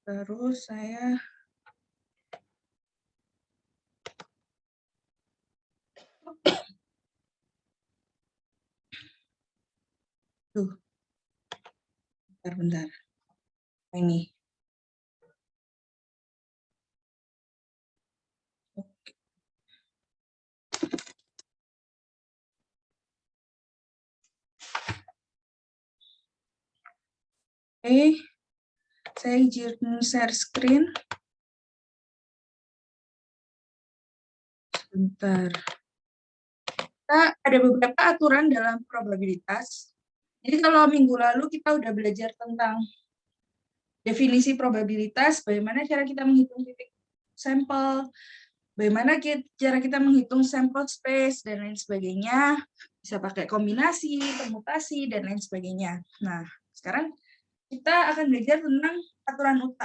Terus saya bentar. Ini. Oke, saya izin share screen. Sebentar. Kita ada beberapa aturan dalam probabilitas. Jadi kalau minggu lalu kita udah belajar tentang definisi probabilitas, bagaimana cara kita menghitung titik sampel, bagaimana cara kita menghitung sample space, dan lain sebagainya. Bisa pakai kombinasi, permutasi, dan lain sebagainya. Nah, sekarang kita akan belajar tentang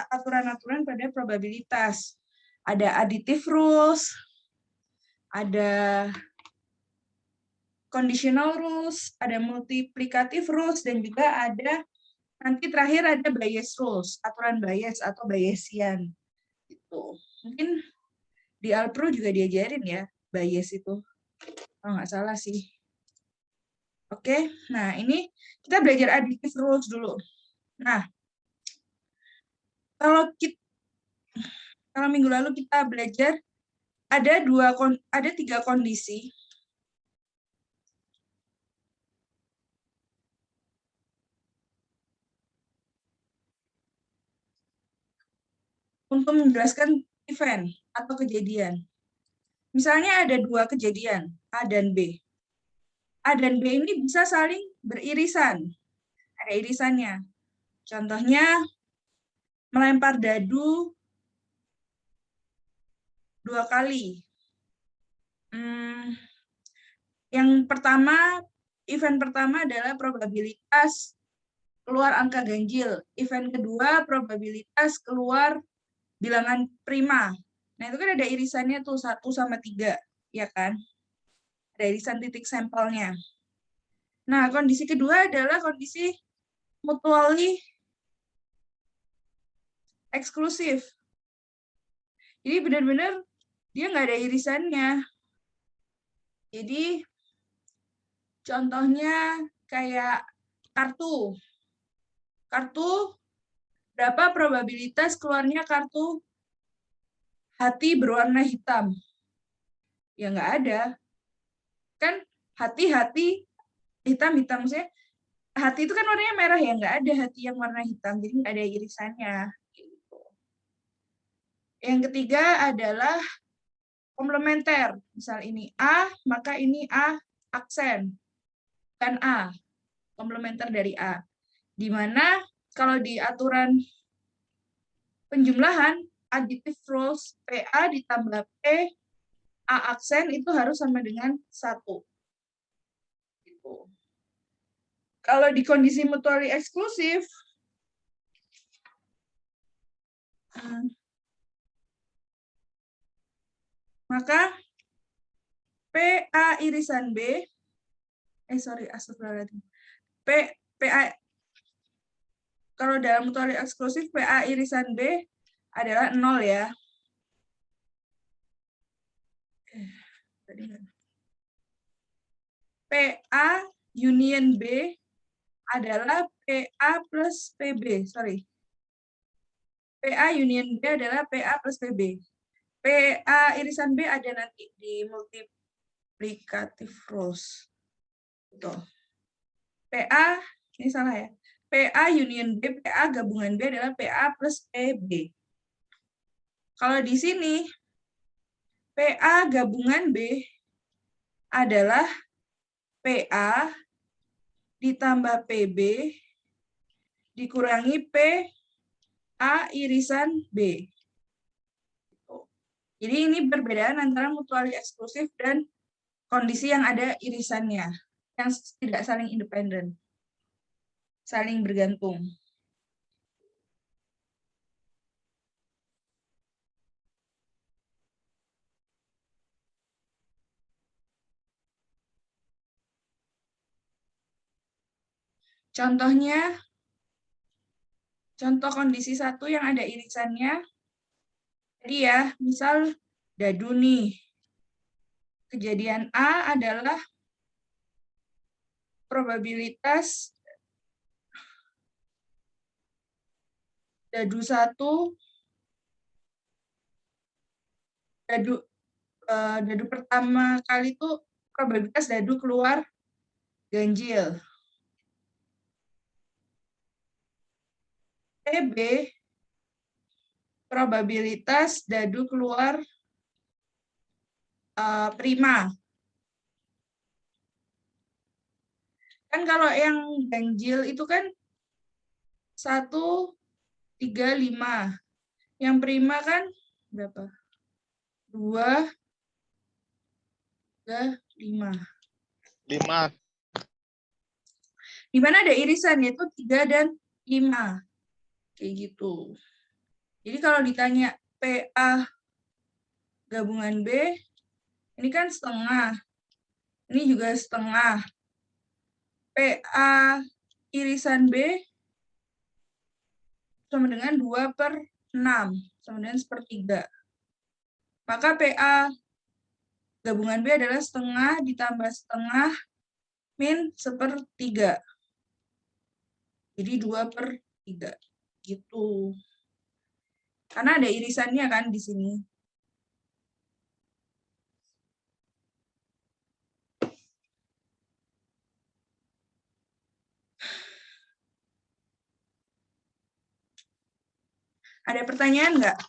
aturan-aturan pada probabilitas. Ada additive rules, ada conditional rules, ada multiplicative rules, dan juga ada nanti terakhir ada Bayes rules, aturan Bayes atau Bayesian. Gitu. Mungkin di Alpro juga diajarin ya, Bayes itu. Kalau nggak salah sih. Oke, nah ini kita belajar additive rules dulu. Nah, kalau minggu lalu kita belajar ada 3 kondisi untuk menjelaskan event atau kejadian. Misalnya ada 2 kejadian, A dan B. A dan B ini bisa saling beririsan. Ada irisannya. Contohnya, melempar dadu 2 kali. Yang pertama, event pertama adalah probabilitas keluar angka ganjil. Event kedua, probabilitas keluar bilangan prima. Nah, itu kan ada irisannya tuh 1 sama 3, ya kan? Ada irisan titik sampelnya. Nah, kondisi kedua adalah kondisi mutually eksklusif. Jadi benar-benar dia nggak ada irisannya. Jadi contohnya kayak kartu. Kartu, berapa probabilitas keluarnya kartu hati berwarna hitam? Ya nggak ada. Kan hati-hati hitam-hitam. Maksudnya hati itu kan warnanya merah ya, nggak ada hati yang warna hitam. Jadi nggak ada irisannya. Yang ketiga adalah komplementer. Misal ini A, maka ini A aksen. Kan A, komplementer dari A. Di mana kalau di aturan penjumlahan, additive rules PA ditambah P, A aksen itu harus sama dengan 1. Gitu. Kalau di kondisi mutually eksklusif, maka PA irisan B, astagfirullahaladzim. PA, kalau dalam mutually eksklusif, PA irisan B adalah 0 ya. PA union B adalah PA plus PB. Sorry. PA union B adalah PA plus PB. PA irisan B ada nanti di multiplicative rules. Tuh. PA, ini salah ya. PA union B, PA gabungan B adalah PA plus PB. Kalau di sini, PA gabungan B adalah PA ditambah PB dikurangi PA irisan B. Jadi ini perbedaan antara mutually eksklusif dan kondisi yang ada irisannya, yang tidak saling independen, saling bergantung. Contohnya, Contoh kondisi 1 yang ada irisannya. Jadi ya, misal dadu nih. Kejadian A adalah probabilitas dadu 1, dadu pertama kali itu probabilitas dadu keluar ganjil. TB probabilitas dadu keluar prima. Kan kalau yang ganjil itu kan 1, 3, 5. Yang prima kan berapa? 2, 3, 5. 5. Di mana ada irisan, yaitu 3 dan 5. Kayak gitu. Jadi kalau ditanya PA gabungan B, ini kan setengah. Ini juga setengah. PA irisan B sama dengan 2/6, sama dengan 1/3. Maka PA gabungan B adalah setengah ditambah setengah min 1/3. Jadi 2/3. Gitu. Karena ada irisannya kan di sini. Ada pertanyaan nggak?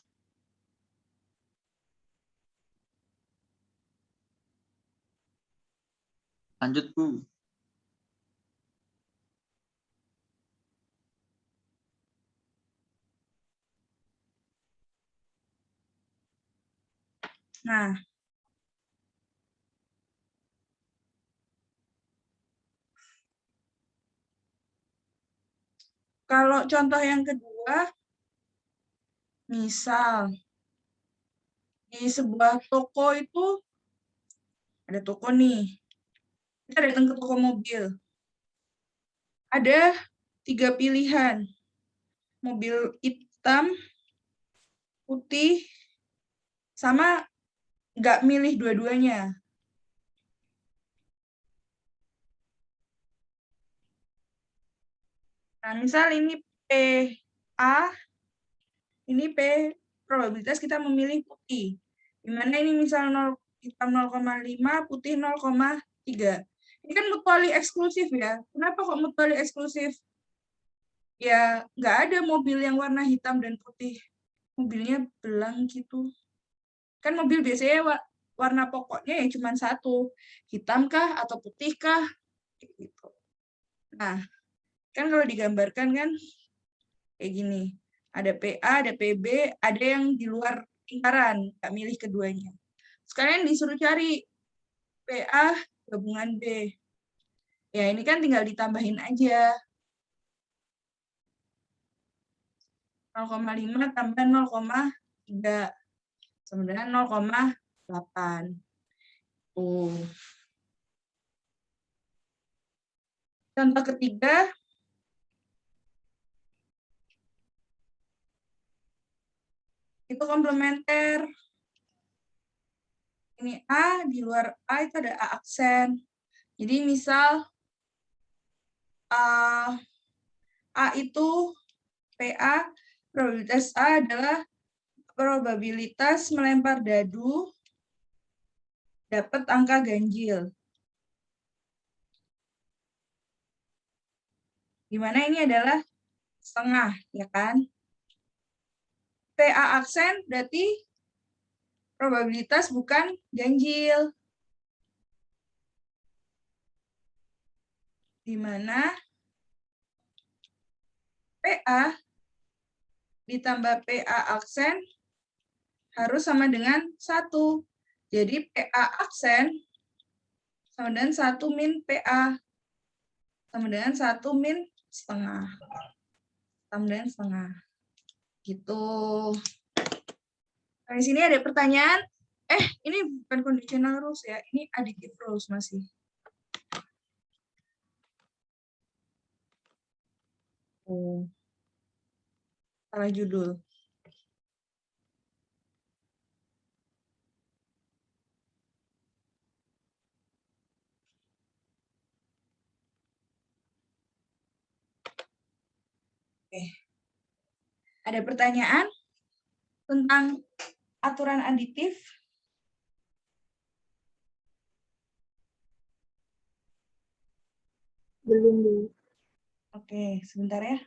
Lanjut, Bu. Nah, kalau contoh yang kedua, misal di sebuah toko itu ada toko nih. Kita datang ke toko mobil. Ada 3 pilihan. Mobil hitam, putih, sama nggak milih dua-duanya. Nah, misal ini PA, ini P probabilitas kita memilih putih. Dimana ini misal 0, hitam 0,5, putih 0,3. Ini kan mutually eksklusif ya. Kenapa kok mutually eksklusif? Ya, nggak ada mobil yang warna hitam dan putih. Mobilnya belang gitu. Kan mobil biasanya warna pokoknya ya cuma satu. Hitam kah atau putih kah? Gitu. Nah, kan kalau digambarkan kan kayak gini. Ada PA, ada PB, ada yang di luar lingkaran, nggak milih keduanya. Sekalian disuruh cari PA gabungan B. Ya, ini kan tinggal ditambahin aja. 0,5 tambah 0,3 sama dengan 0,8. Contoh ketiga, itu komplementer. Ini A, di luar A itu ada A aksen. Jadi misal A itu PA, probabilitas A adalah probabilitas melempar dadu dapat angka ganjil. Di mana ini adalah setengah, ya kan? PA aksen berarti probabilitas bukan ganjil. Di mana PA ditambah PA aksen harus sama dengan 1. Jadi PA aksen sama dengan 1 min PA. Sama dengan 1 min setengah. Sama dengan setengah. Gitu. Nah, di sini ada pertanyaan. Ini bukan conditional rules ya. Ini additive rules masih. Oh. Salah judul. Oke. Ada pertanyaan tentang aturan aditif? Belum, Bu. Oke, sebentar ya.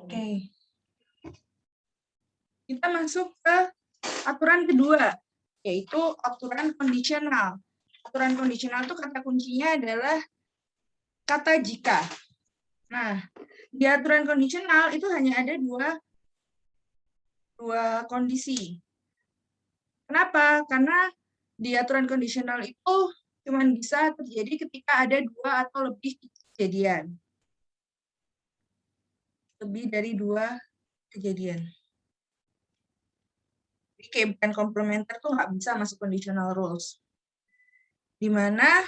Oke. Kita masuk ke aturan kedua, yaitu aturan kondisional. Aturan kondisional itu kata kuncinya adalah kata jika. Nah, di aturan kondisional itu hanya ada dua kondisi. Kenapa? Karena di aturan kondisional itu cuma bisa terjadi ketika ada dua atau lebih kejadian. Lebih dari dua kejadian. Jadi kayak bukan komplementer tuh nggak bisa masuk conditional rules. Di mana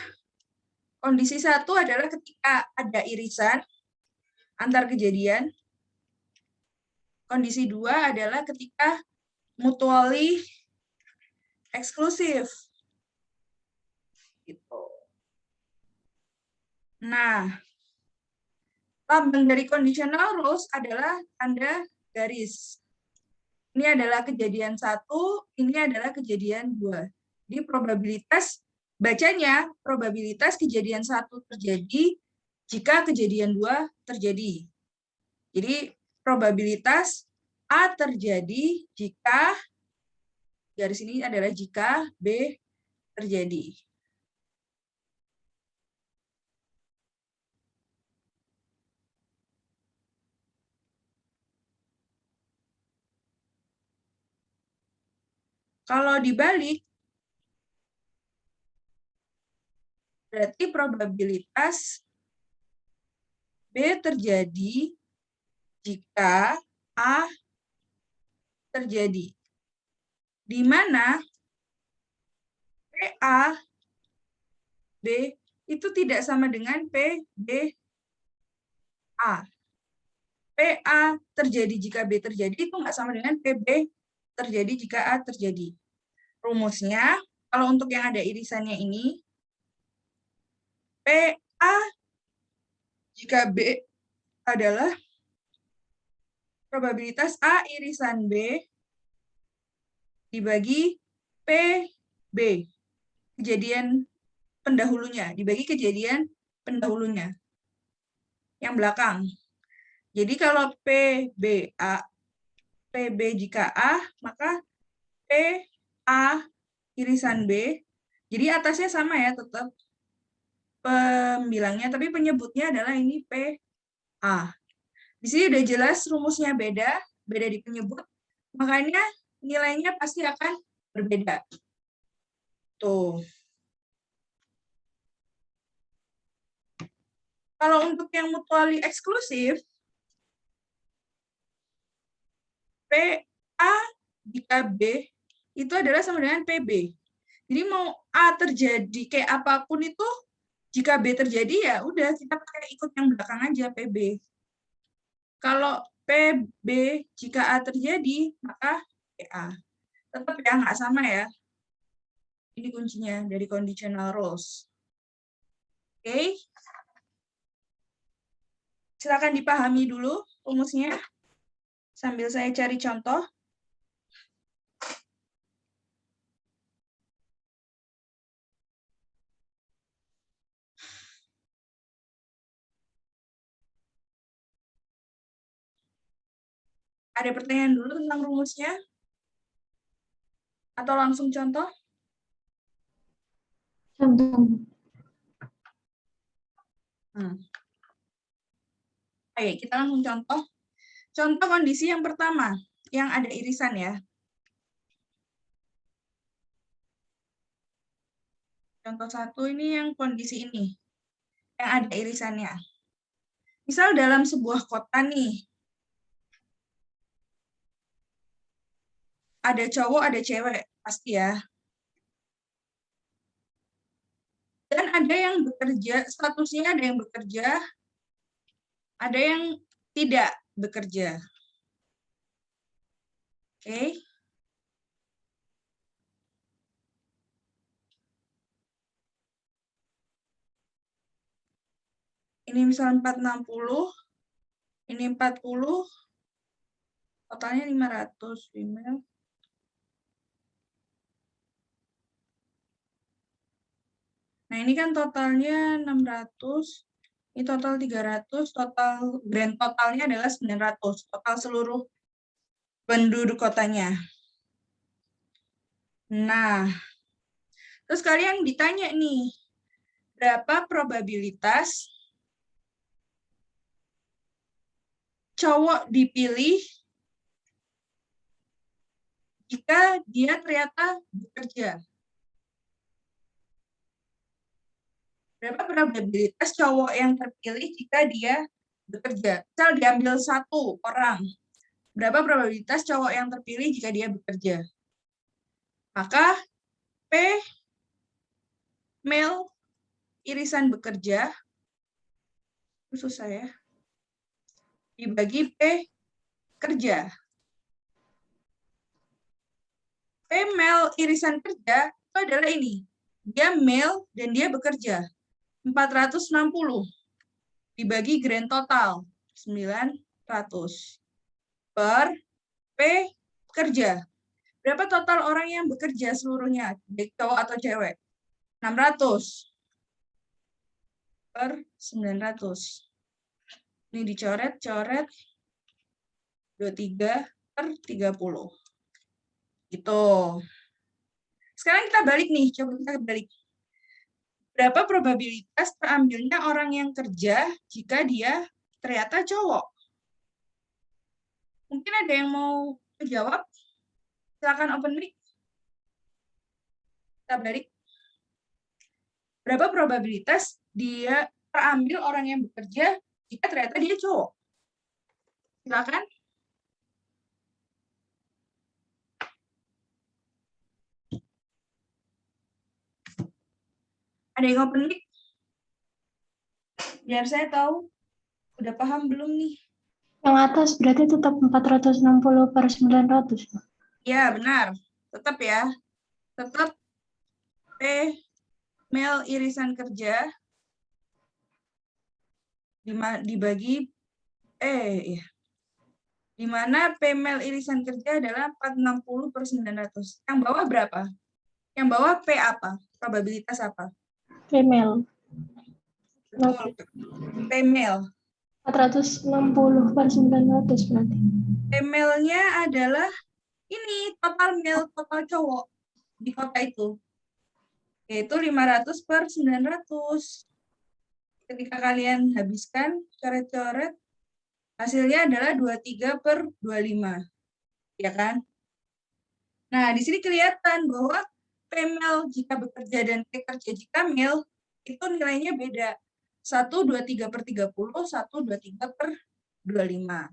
kondisi satu adalah ketika ada irisan antar kejadian. Kondisi dua adalah ketika mutually eksklusif. Gitu. Nah, lambang dari conditional rules adalah tanda garis. Ini adalah kejadian satu, ini adalah kejadian dua. Jadi probabilitas bacanya, probabilitas kejadian satu terjadi jika kejadian dua terjadi. Jadi probabilitas A terjadi jika, garis ini adalah jika B terjadi. Kalau dibalik, berarti probabilitas B terjadi jika A terjadi. Di mana PA B itu tidak sama dengan PB A. PA terjadi jika B terjadi itu nggak sama dengan PB terjadi jika A terjadi. Rumusnya, kalau untuk yang ada irisannya ini, PA jika B adalah probabilitas A irisan B dibagi PB, kejadian pendahulunya, dibagi kejadian pendahulunya, yang belakang. Jadi kalau PB jika A, maka PA irisan B, jadi atasnya sama ya tetap pembilangnya, tapi penyebutnya adalah ini PA. Di sini udah jelas rumusnya beda di penyebut, makanya nilainya pasti akan berbeda. Tuh. Kalau untuk yang mutually eksklusif, PA jika B itu adalah sama dengan PB. Jadi mau A terjadi kayak apapun itu, jika B terjadi ya udah kita pakai ikut yang belakang aja PB. Kalau PB jika A terjadi, maka PA. Tetap ya nggak sama ya. Ini kuncinya dari conditional rules. Oke. Silakan dipahami dulu rumusnya sambil saya cari contoh. Ada pertanyaan dulu tentang rumusnya? Atau langsung contoh? Contoh. Oke, kita langsung contoh. Contoh kondisi yang pertama, yang ada irisan ya. Contoh 1 ini yang kondisi ini, yang ada irisannya. Misal dalam sebuah kota nih, ada cowok, ada cewek, pasti ya. Dan ada yang bekerja, statusnya ada yang bekerja, ada yang tidak bekerja. Oke. Ini misalnya 460, ini 40, totalnya 500. Nah, ini kan totalnya 600, ini total 300, total grand totalnya adalah 900, total seluruh penduduk kotanya. Nah, terus kalian ditanya nih, berapa probabilitas cowok dipilih jika dia ternyata bekerja? Berapa probabilitas cowok yang terpilih jika dia bekerja? Misal diambil 1 orang, berapa probabilitas cowok yang terpilih jika dia bekerja? Maka P male irisan bekerja, susah ya, dibagi P kerja. P male irisan kerja itu adalah ini. Dia male dan dia bekerja. 460 dibagi grand total 900 per P kerja. Berapa total orang yang bekerja seluruhnya, baik cowok atau cewek? 600 per 900. Ini dicoret, coret 23 per 30. Gitu. Sekarang kita balik nih, coba kita balik. Berapa probabilitas terambilnya orang yang kerja jika dia ternyata cowok? Mungkin ada yang mau menjawab? Silakan open mic. Kita balik. Berapa probabilitas dia terambil orang yang bekerja jika ternyata dia cowok? Silakan. Ada yang open mic? Biar saya tahu. Udah paham belum nih? Yang atas berarti tetap 460 per 900. Ya, benar. Tetap ya. Tetap P male irisan kerja dibagi ya. Di mana P male irisan kerja adalah 460 per 900. Yang bawah berapa? Yang bawah P apa? Probabilitas apa? Female. Betul. P male. 460 per 900 berarti. P male-nya adalah ini total male, total cowok di kota itu. Yaitu 500 per 900. Ketika kalian habiskan, coret-coret, hasilnya adalah 23 per 25. Ya kan? Nah, di sini kelihatan bahwa female jika bekerja dan pekerja jika male, itu nilainya beda. 123 per 30, 123 per 25.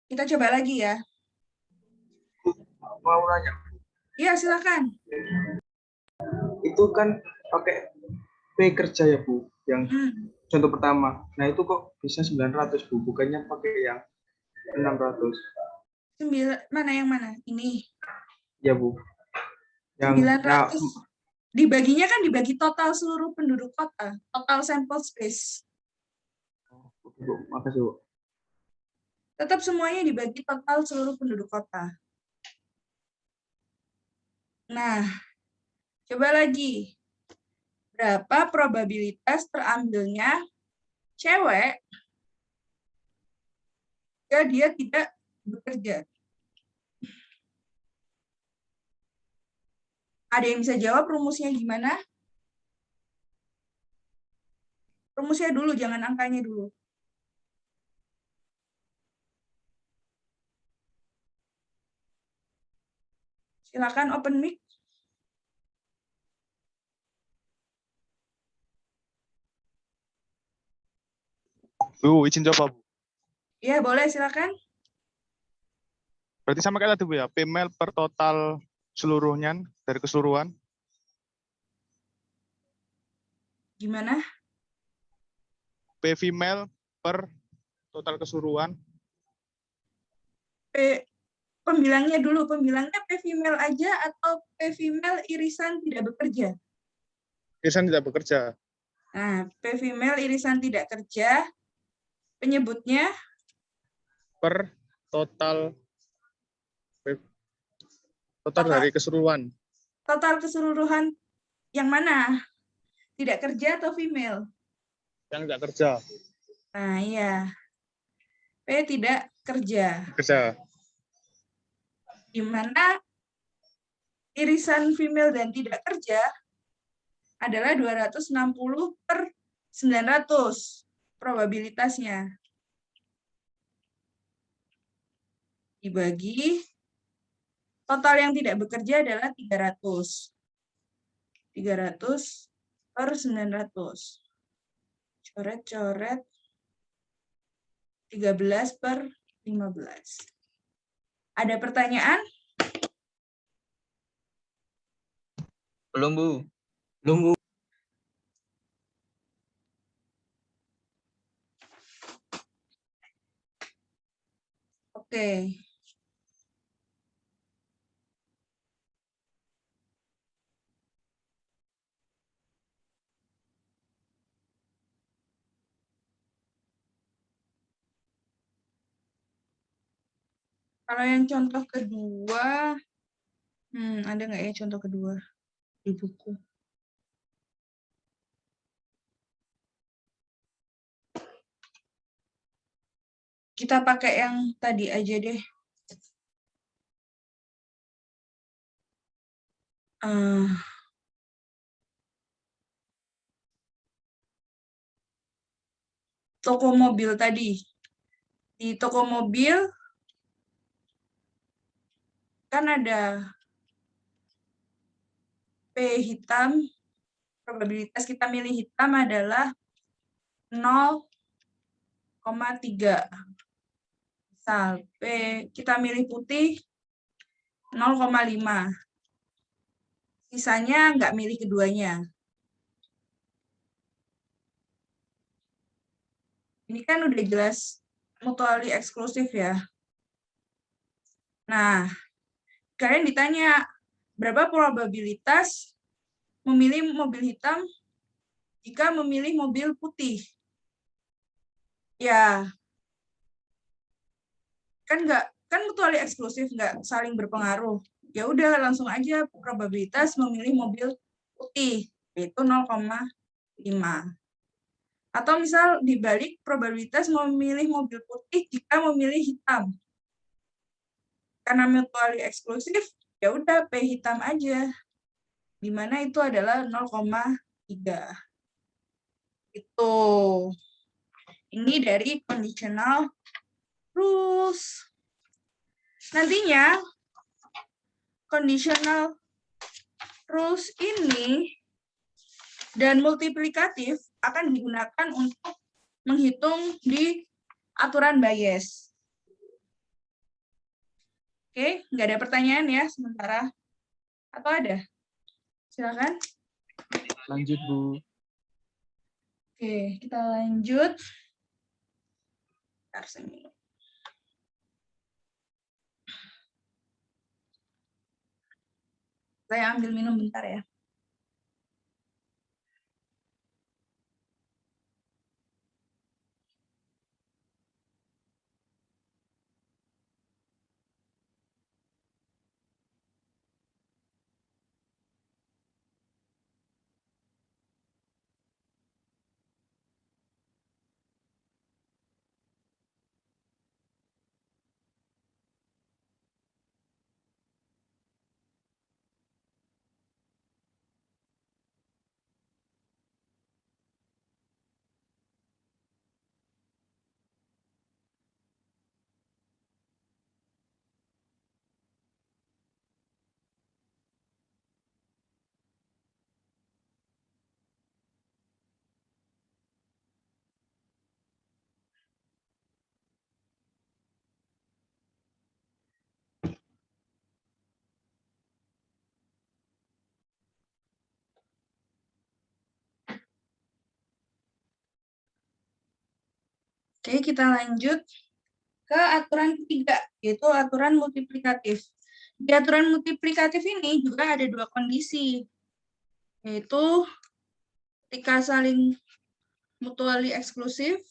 Kita coba lagi ya. Mau nanya. Iya, silakan. Itu kan pakai P kerja ya, Bu, yang contoh pertama. Nah, itu kok bisa 900, Bu, bukannya pakai yang 600. Mana yang mana? Ini. Ya, Bu. Yang 900. Dibaginya kan dibagi total seluruh penduduk kota, total sample space. Oke, Bu. Makasih, Bu. Tetap semuanya dibagi total seluruh penduduk kota. Nah, coba lagi. Berapa probabilitas terambilnya cewek jika dia tidak bekerja. Ada yang bisa jawab rumusnya gimana? Rumusnya dulu, jangan angkanya dulu. Silakan open mic. Bu, izin coba, Bu. Ya, boleh silakan. Berarti sama kayak tadi, Bu ya, female per total seluruhnya dari keseluruhan. Gimana? P female per total keseluruhan. Pembilangnya dulu, pembilangnya P female aja atau P female irisan tidak bekerja? Irisan tidak bekerja. Nah, P female irisan tidak kerja, penyebutnya Per total total, dari keseluruhan. total keseluruhan yang mana? Tidak kerja atau female? Yang tidak kerja. Nah, iya. P tidak kerja. Kerja. Di mana irisan female dan tidak kerja adalah 260 per 900 probabilitasnya. Dibagi total yang tidak bekerja adalah 300. 300 per 900. Coret-coret 13 per 15. Ada pertanyaan? Belum, Bu. Belum, Bu. Oke. Kalau yang contoh kedua, ada nggak ya contoh kedua di buku? Kita pakai yang tadi aja deh. Toko mobil tadi. Di toko mobil kan ada P hitam, probabilitas kita milih hitam adalah 0,3. Misal P kita milih putih 0,5. Sisanya nggak milih keduanya. Ini kan udah jelas mutually eksklusif ya. Nah, kalian ditanya berapa probabilitas memilih mobil hitam jika memilih mobil putih? Ya, kan mutually eksklusif, nggak saling berpengaruh. Ya udah langsung aja probabilitas memilih mobil putih yaitu 0,5. Atau misal dibalik probabilitas memilih mobil putih jika memilih hitam. Karena mutually eksklusif, ya udah P hitam aja. Di mana itu adalah 0,3. Itu. Ini dari conditional rules. Nantinya conditional rules ini dan multiplikatif akan digunakan untuk menghitung di aturan Bayes. Oke, nggak ada pertanyaan ya sementara. Atau ada? Silakan. Lanjut, Bu. Oke, kita lanjut. Bentar, saya minum. Saya ambil minum bentar ya. Oke, kita lanjut ke aturan ketiga, yaitu aturan multiplikatif. Di aturan multiplikatif ini juga ada dua kondisi, yaitu ketika saling mutually eksklusif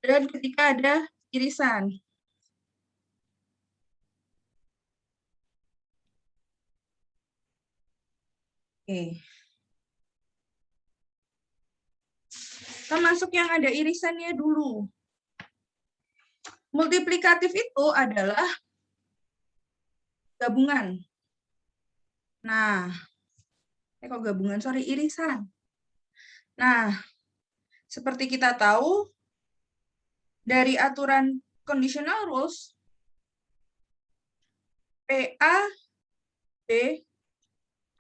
dan ketika ada irisan. Oke. Kita masuk yang ada irisannya dulu. Multiplikatif itu adalah gabungan. Nah, kok gabungan? Sorry, irisan. Nah, seperti kita tahu, dari aturan conditional rules, PA B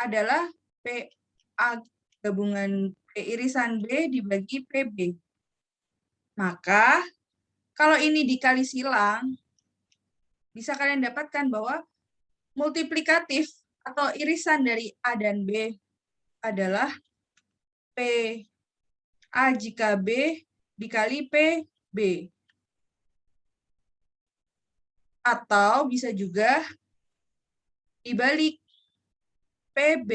adalah PA gabungan P irisan B dibagi PB. Maka, kalau ini dikali silang, bisa kalian dapatkan bahwa multiplikatif atau irisan dari A dan B adalah PA jika B dikali PB. Atau bisa juga dibalik, PB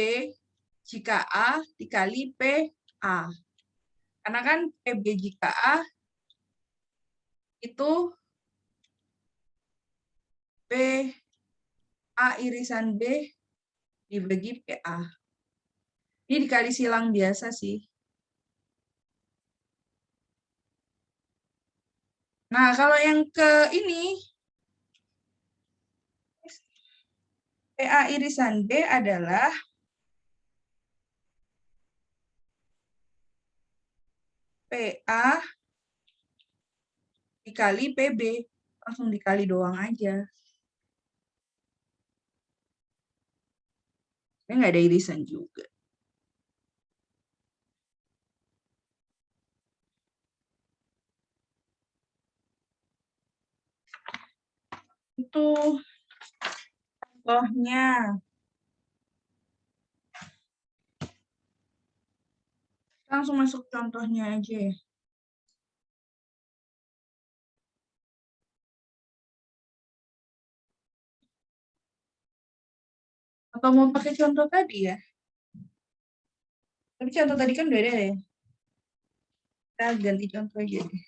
jika A dikali PA. Karena kan PB jika A itu PA irisan B dibagi PA. Ini dikali silang biasa sih. Nah, kalau yang ke ini, PA irisan B adalah PA dikali PB. Langsung dikali doang aja. Ini nggak ada irisan juga. Itu contohnya. Langsung masuk contohnya aja ya. Atau mau pakai contoh tadi ya? Tapi contoh tadi kan udah ada ya. Kita ganti contoh aja deh.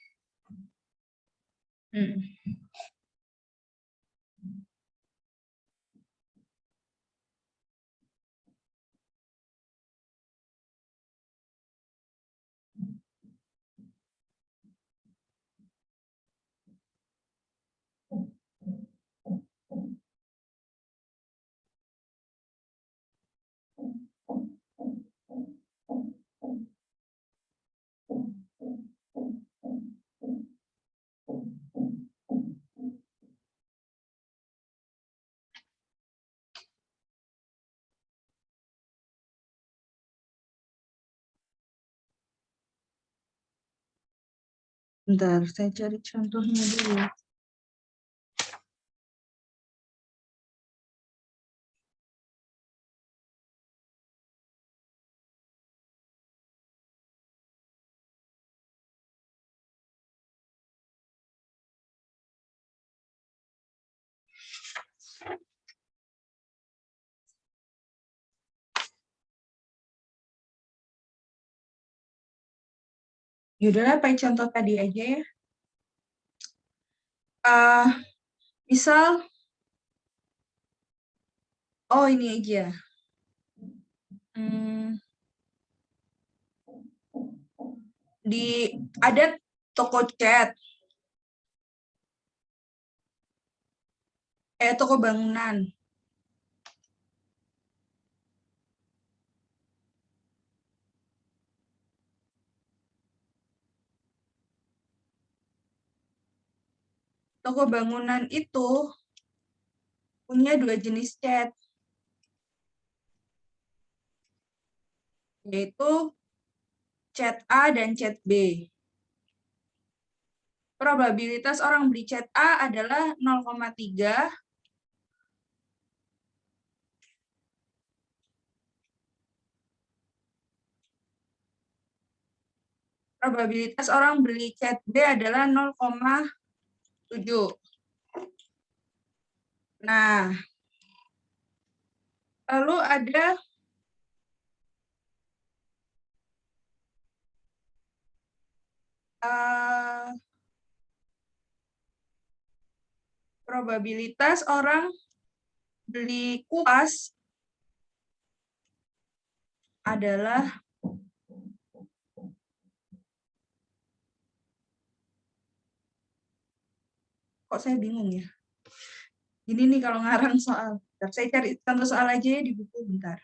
Bentar, saya cari contohnya dulu. Yaudahlah, pakai contoh tadi aja ya. Misal, oh ini aja. Ada toko cat, toko bangunan. Toko bangunan itu punya dua jenis cat, yaitu cat A dan cat B. Probabilitas orang beli cat A adalah 0,3. probabilitas orang beli cat B adalah 0,7. Nah, lalu ada probabilitas orang beli kuas adalah kok saya bingung ya. Ini nih kalau ngarang soal. Bentar, saya cari contoh soal aja ya di buku bentar.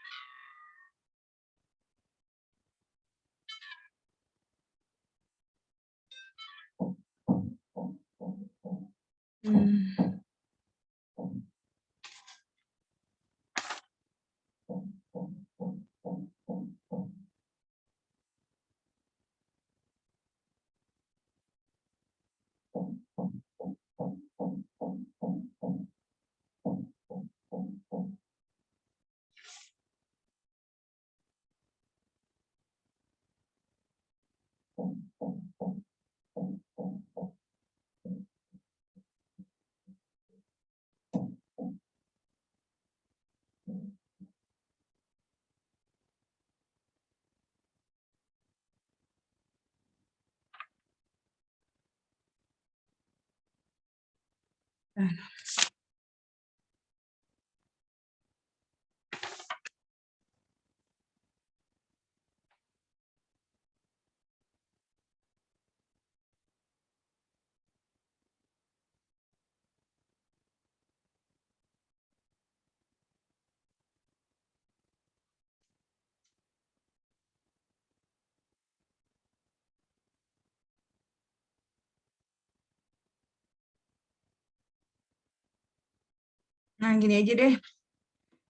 Nah, gini aja deh.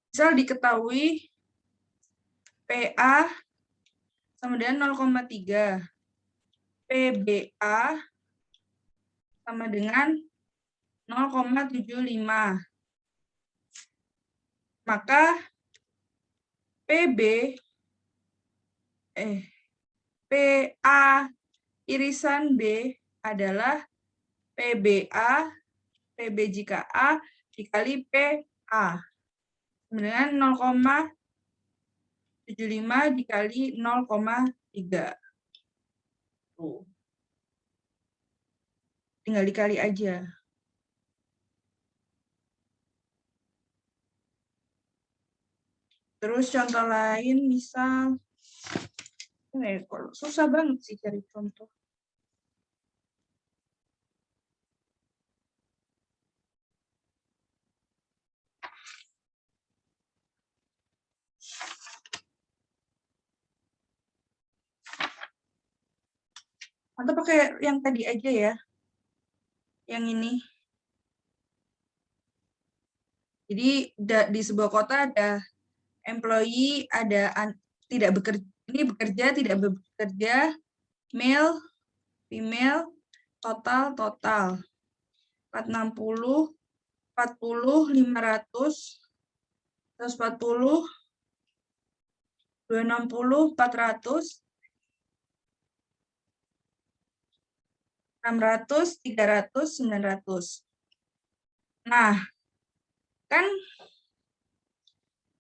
Misal diketahui PA sama dengan 0,3. PBA sama dengan 0,75. Maka PA irisan B adalah PBA, PB jika A dikali PA. Dengan 0,75 dikali 0,3. Tinggal dikali aja. Terus contoh lain misal, susah banget sih cari contoh. Atau pakai yang tadi aja ya. Yang ini. Jadi di sebuah kota ada employee, ada tidak bekerja, ini bekerja, tidak bekerja, male, female, total. 460, 40, 500, 140, 260, 400, 600, 300, 900. Nah, kan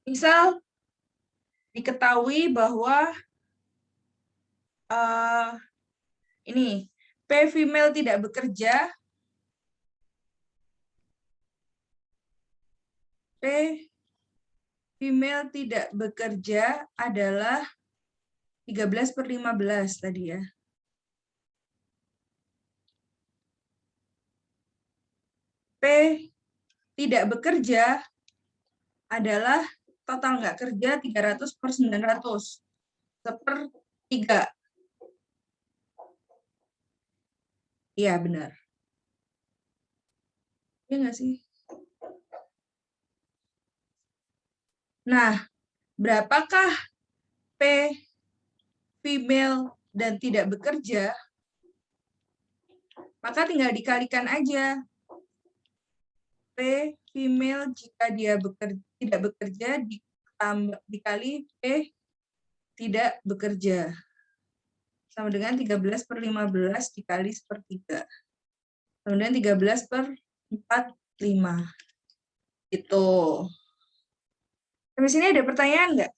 misal diketahui bahwa ini P female tidak bekerja, P female tidak bekerja adalah 13/15 tadi ya. P tidak bekerja adalah total nggak kerja 300/900. 1/3. Iya, benar. Iya nggak sih? Nah, berapakah P female dan tidak bekerja? Maka tinggal dikalikan aja. P female jika dia tidak bekerja dikali P tidak bekerja. sama dengan 13 per 15 dikali sepertiga. Sama dengan 13 per 45. Itu. Sampai sini ada pertanyaan nggak?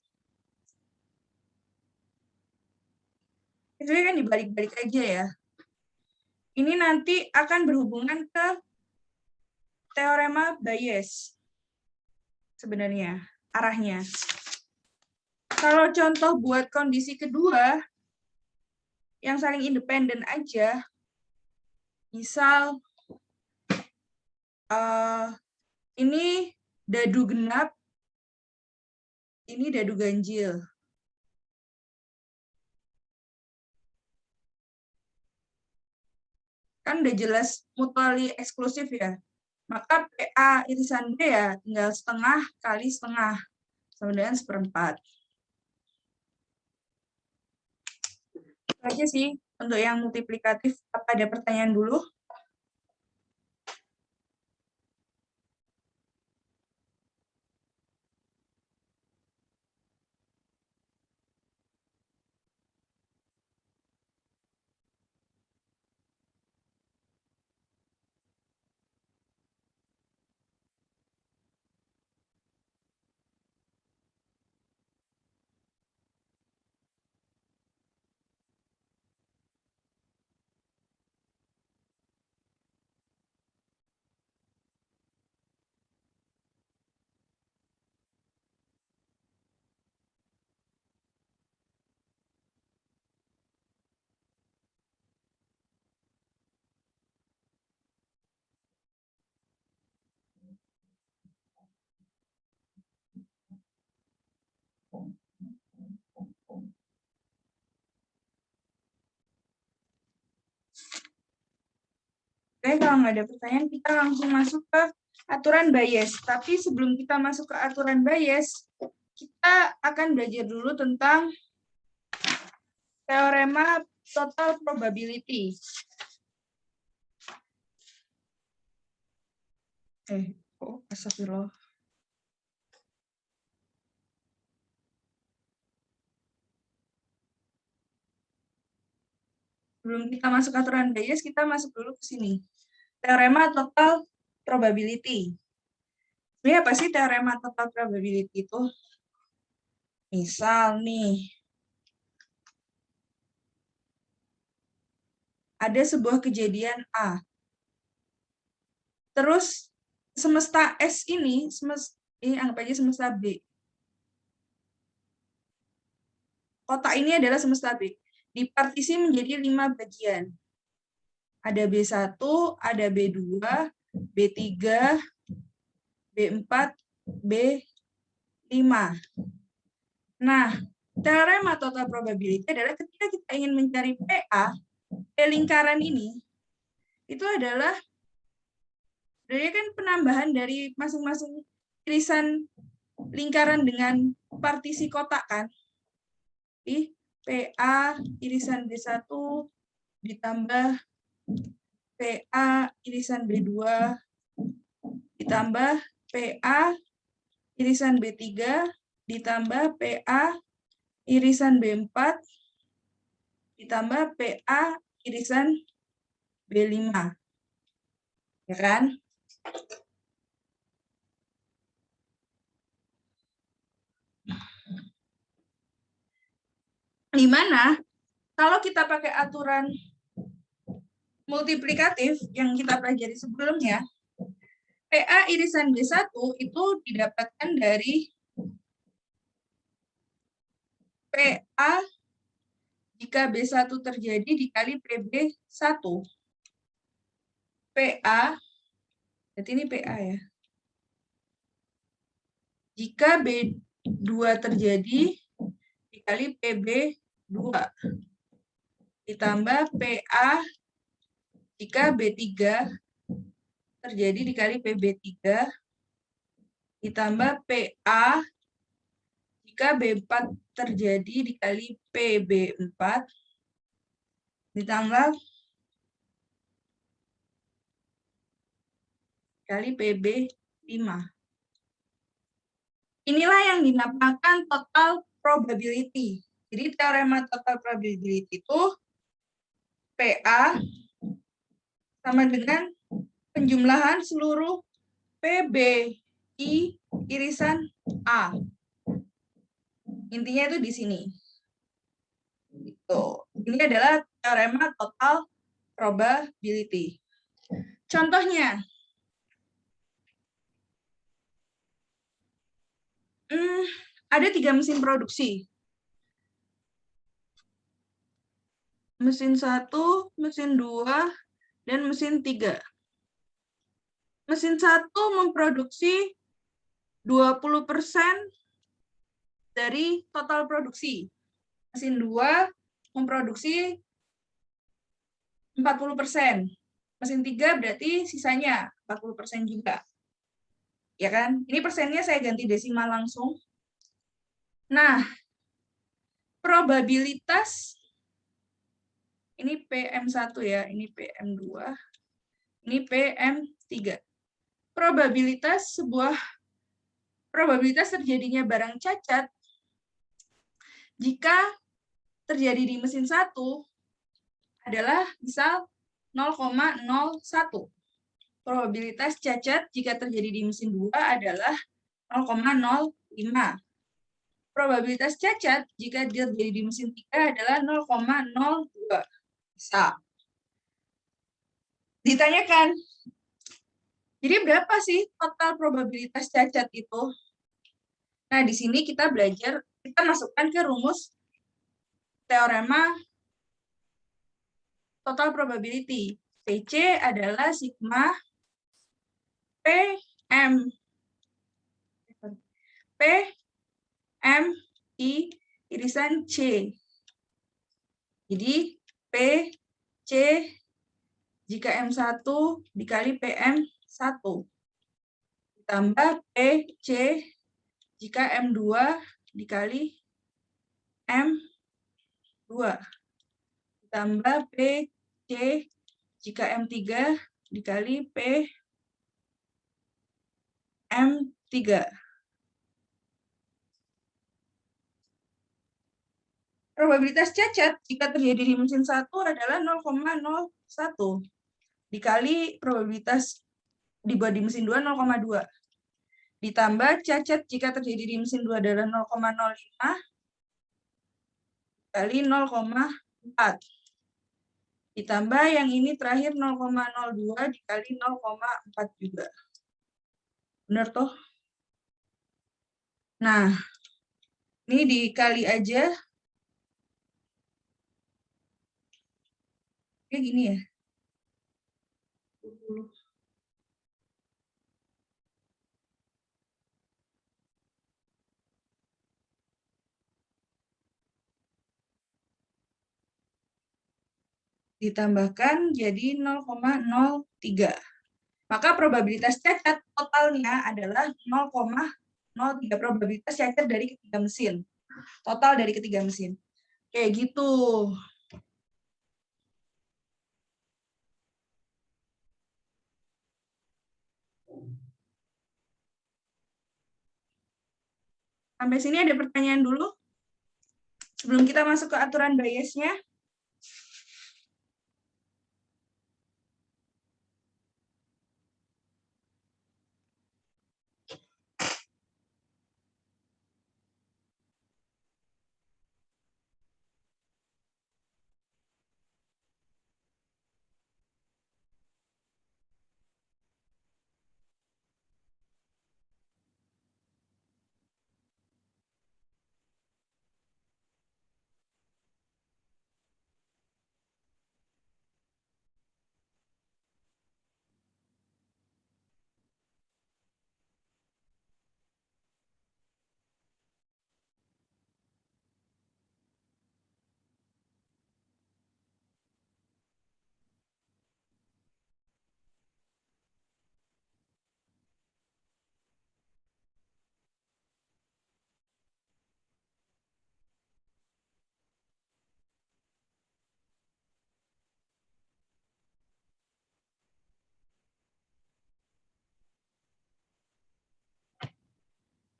Itu kan dibalik-balik aja ya. Ini nanti akan berhubungan ke teorema Bayes. Sebenarnya, arahnya. Kalau contoh buat kondisi kedua, yang saling independen aja, misal ini dadu genap, ini dadu ganjil. Kan udah jelas mutually eksklusif ya. Maka PA irisan B ya tinggal setengah kali setengah, sama dengan seperempat. Itu aja sih untuk yang multiplikatif. Apa ada pertanyaan dulu? Oke, kalau nggak ada pertanyaan, kita langsung masuk ke aturan Bayes. Tapi sebelum kita masuk ke aturan Bayes, kita akan belajar dulu tentang teorema total probability. Astagfirullah. Sebelum kita masuk aturan Bayes, kita masuk dulu ke sini. Teorema total probability. Ini apa sih teorema total probability itu? Misal nih, ada sebuah kejadian A. Terus semesta S ini anggap aja semesta B. Kotak ini adalah semesta B. Dipartisi menjadi 5 bagian. Ada B1, ada B2, B3, B4, B5. Nah, teorema total probability adalah ketika kita ingin mencari PA, lingkaran ini, itu adalah sebenarnya kan penambahan dari masing-masing irisan lingkaran dengan partisi kotak kan. PA irisan B1 ditambah PA irisan B2 ditambah PA irisan B3 ditambah PA irisan B4 ditambah PA irisan B5. Ya kan? Di mana kalau kita pakai aturan multiplikatif yang kita pelajari sebelumnya, PA irisan B1 itu didapatkan dari PA jika B1 terjadi dikali PB1. PA, berarti ini PA ya. Jika B2 terjadi dikali PB2. Ditambah PA jika B3 terjadi dikali PB3. Ditambah PA jika B4 terjadi dikali PB4. Ditambah kali PB5. Inilah yang dinamakan total probability. Jadi teorema total probability itu PA sama dengan penjumlahan seluruh PBI irisan A. Intinya itu di sini. Gitu. Ini adalah teorema total probability. Contohnya, ada 3 mesin produksi. Mesin 1, mesin 2, dan mesin 3. Mesin 1 memproduksi 20% dari total produksi. Mesin 2 memproduksi 40%. Mesin 3 berarti sisanya 40% juga. Ya kan? Ini persennya saya ganti desimal langsung. Nah, probabilitas ini PM1 ya, ini PM2, ini PM3. Probabilitas terjadinya barang cacat jika terjadi di mesin 1 adalah misal 0,01. Probabilitas cacat jika terjadi di mesin 2 adalah 0,05. Probabilitas cacat jika terjadi di mesin 3 adalah 0,02. Bisa. Ditanyakan, jadi berapa sih total probabilitas cacat itu? Nah, di sini kita belajar, kita masukkan ke rumus teorema total probability. PC adalah sigma PM I irisan C. Jadi PC jika M1 dikali PM1 ditambah PC jika M2 dikali M2 ditambah PC jika M3 dikali PM3. Probabilitas cacat jika terjadi di mesin 1 adalah 0,01 dikali probabilitas dibuat di mesin 2 0,2. Ditambah cacat jika terjadi di mesin 2 adalah 0,05 kali 0,4. Ditambah yang ini terakhir 0,02 dikali 0,4 juga. Benar toh? Nah, ini dikali aja. Kayak gini ya. 20. Ditambahkan jadi 0,03. Maka probabilitas cacat totalnya adalah 0,03. Probabilitas cacat dari ketiga mesin. Total dari ketiga mesin. Kayak gitu. Sampai sini ada pertanyaan dulu? Sebelum kita masuk ke aturan biasnya.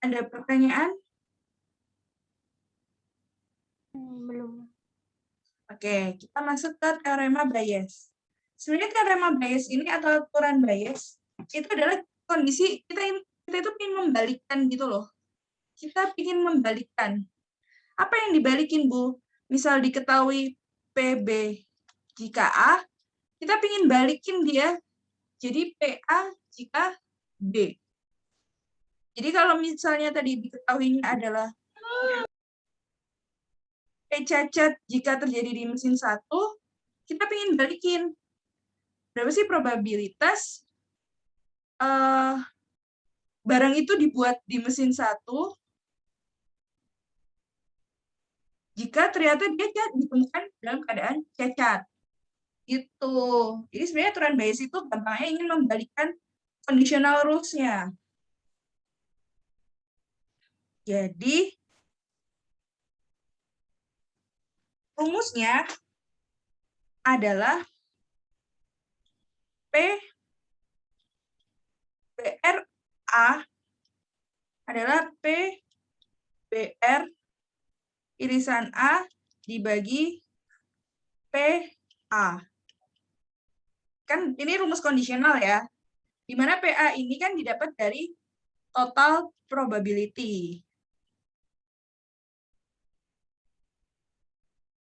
Ada pertanyaan? Belum. Oke, kita masuk ke teorema Bayes. Sebenarnya teorema Bayes ini atau aturan Bayes itu adalah kondisi kita itu ingin membalikkan gitu loh. Kita ingin membalikkan. Apa yang dibalikin, Bu? Misal diketahui PB jika A, kita ingin balikin dia jadi PA jika B. Jadi kalau misalnya tadi diketahuinya adalah P cacat jika terjadi di mesin 1, kita ingin balikin. Berapa sih probabilitas barang itu dibuat di mesin 1 jika ternyata dia ditemukan dalam keadaan cacat. Gitu. Jadi sebenarnya aturan Bayes itu gampangnya ingin membalikkan conditional rules-nya. Jadi rumusnya adalah P BR A adalah P BR irisan A dibagi PA. Kan ini rumus kondisional ya, di mana PA ini kan didapat dari total probability.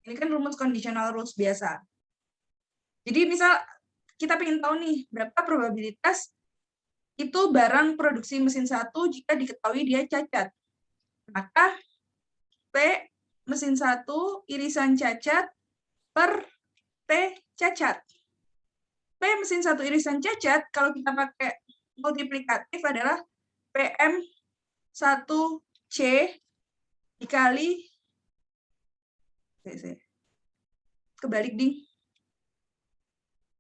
Ini kan rumus conditional rules biasa. Jadi misal kita ingin tahu nih, berapa probabilitas itu barang produksi mesin 1 jika diketahui dia cacat. Maka P mesin 1 irisan cacat per P cacat. P mesin 1 irisan cacat, kalau kita pakai multiplikatif adalah PM1C dikali, kebalik ding,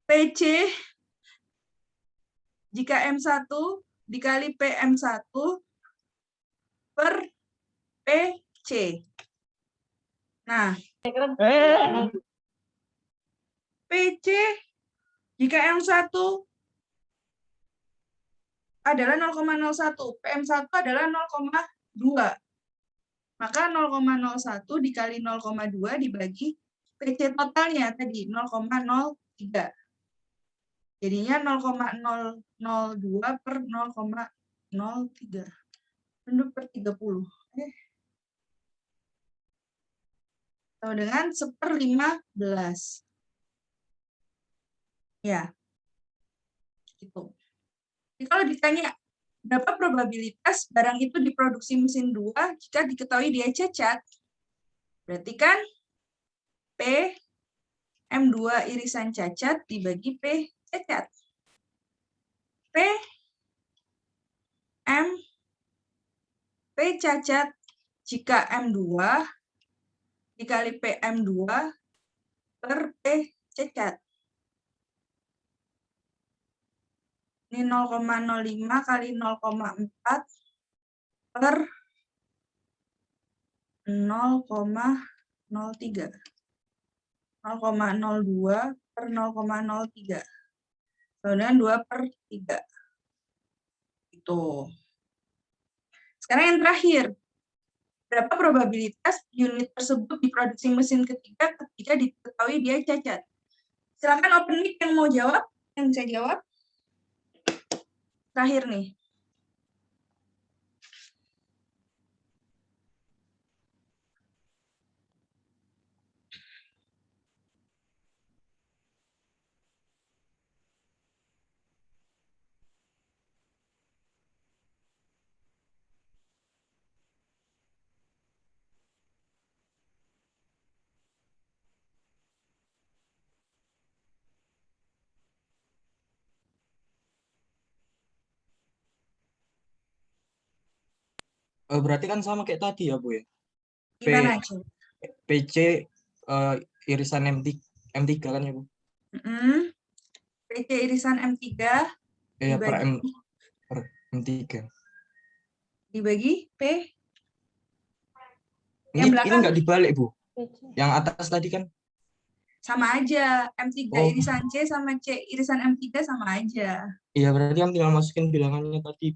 PC jika M1 dikali PM1 per PC. Nah, PC jika M1 adalah 0,01, PM1 adalah 0,2. Maka 0,01 dikali 0,2 dibagi PC totalnya tadi 0,03. Jadinya 0,002 per 0,03. Renduk per 30. Sama dengan 1/15. Ya. Gitu. Jadi kalau ditanya berapa probabilitas barang itu diproduksi mesin 2 jika diketahui dia cacat, berarti kan P M2 irisan cacat dibagi P cacat. P cacat jika M2 dikali PM2 per P cacat. Ini 0,05 kali 0,4 per 0,03. 0,02 per 0,03. Kemudian 2 per 3. Itu. Sekarang yang terakhir. Berapa probabilitas unit tersebut diproduksi mesin ketiga ketika diketahui dia cacat? Silakan open mic yang mau jawab, yang bisa jawab. Terakhir nih. Berarti kan sama kayak tadi ya, Bu ya? Gimana? PC irisan M3 kan ya, Bu? PC irisan M3 Per dibagi, M3. dibagi P. Ini Yang belakang nggak dibalik, Bu? Yang atas tadi kan? sama aja. M3 Oh. irisan C sama C irisan M3 sama aja. Iya, berarti kan tinggal masukin bilangannya tadi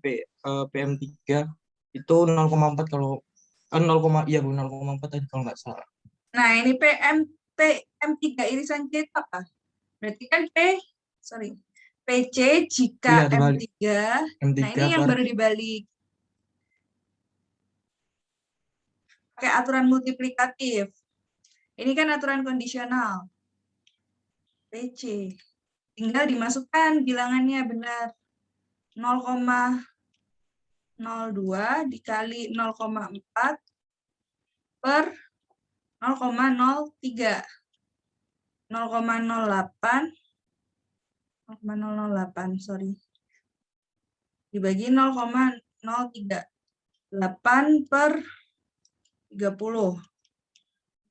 PM3 itu 0,4 kalau 0, iya Bu, 0,4 tadi kalau nggak salah. Nah, ini PM3 irisan C itu apa? Berarti kan PC jika Iya, dibalik. M3. M3 Nah, ini yang per baru dibalik. Pakai aturan multiplikatif. Ini kan aturan kondisional. PC. Tinggal dimasukkan bilangannya benar. 0,02 dikali 0,4 per 0,03. 0,08, sorry. Dibagi 0,03. 8 per 30.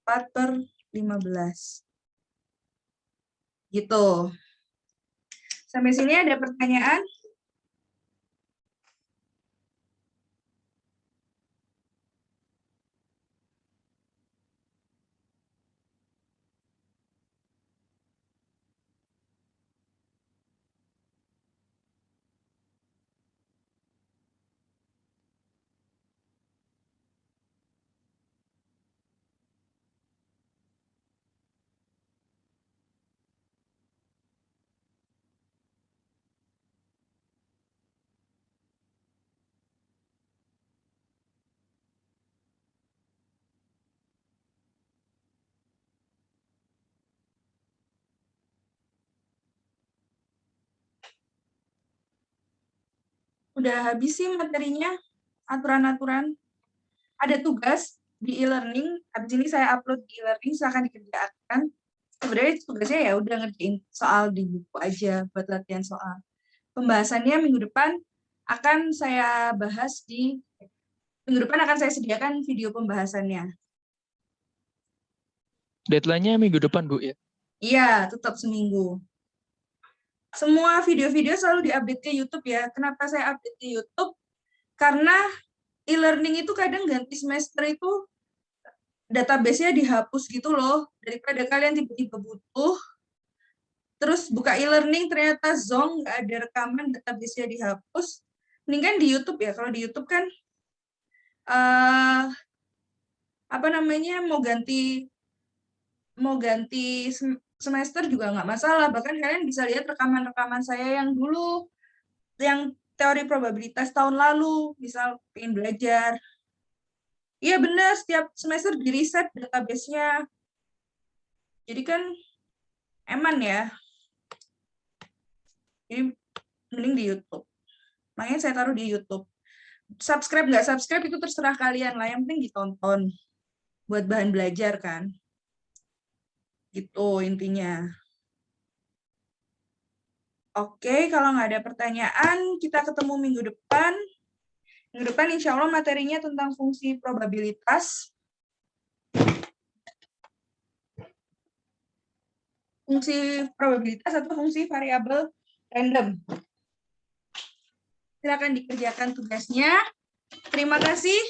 4 per 15. Gitu. Sampai sini ada pertanyaan? Udah habis sih materinya, aturan-aturan. Ada tugas di e-learning, habis ini saya upload di e-learning, silahkan dikerjakan. Sebenarnya tugasnya ya udah ngerjain soal di buku aja buat latihan soal. Pembahasannya minggu depan akan saya bahas minggu depan akan saya sediakan video pembahasannya. Deadline-nya minggu depan, Bu, ya? Iya, tetap seminggu. Semua video-video selalu diupdate ke YouTube ya. Kenapa saya update ke YouTube? Karena e-learning itu kadang ganti semester itu database-nya dihapus gitu loh. Daripada kalian tiba-tiba butuh, terus buka e-learning ternyata zonk, nggak ada rekaman, database-nya dihapus. Mendingan di YouTube ya. Kalau di YouTube kan mau ganti semester juga nggak masalah. Bahkan kalian bisa lihat rekaman-rekaman saya yang dulu, yang teori probabilitas tahun lalu, misal pengen belajar. Iya benar, setiap semester di-reset database-nya. Jadi kan eman ya. Jadi mending di YouTube. Makanya saya taruh di YouTube. Subscribe nggak subscribe itu terserah kalian lah. Yang penting ditonton. Buat bahan belajar kan. Gitu intinya. Oke, kalau nggak ada pertanyaan, kita ketemu minggu depan. Minggu depan insya Allah materinya tentang fungsi probabilitas. Fungsi probabilitas atau fungsi variabel random. Silakan dikerjakan tugasnya. Terima kasih.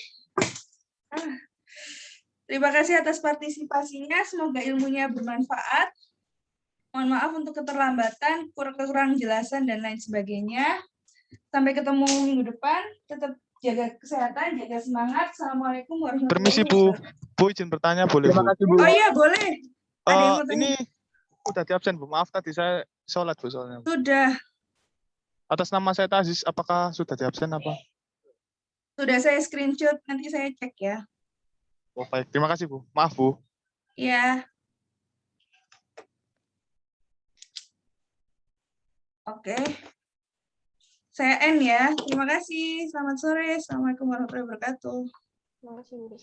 Terima kasih atas partisipasinya. Semoga ilmunya bermanfaat. Mohon maaf untuk keterlambatan, kurang jelasan, dan lain sebagainya. Sampai ketemu minggu depan. Tetap jaga kesehatan, jaga semangat. Assalamualaikum warahmatullahi Permisi, wabarakatuh. Bu. Bu, izin bertanya boleh, Bu? Oh iya, boleh. Ada yang mau tanya? Ini udah di absen, Bu. Maaf tadi saya sholat, Bu, soalnya. Sudah. Atas nama saya Tazis, apakah sudah di absen apa? Sudah saya screenshot, nanti saya cek ya. Oh, baik. Terima kasih, Bu. Maaf, Bu. Ya. Oke. Saya N ya. Terima kasih. Selamat sore. Assalamualaikum warahmatullahi wabarakatuh. Terima kasih, Bu.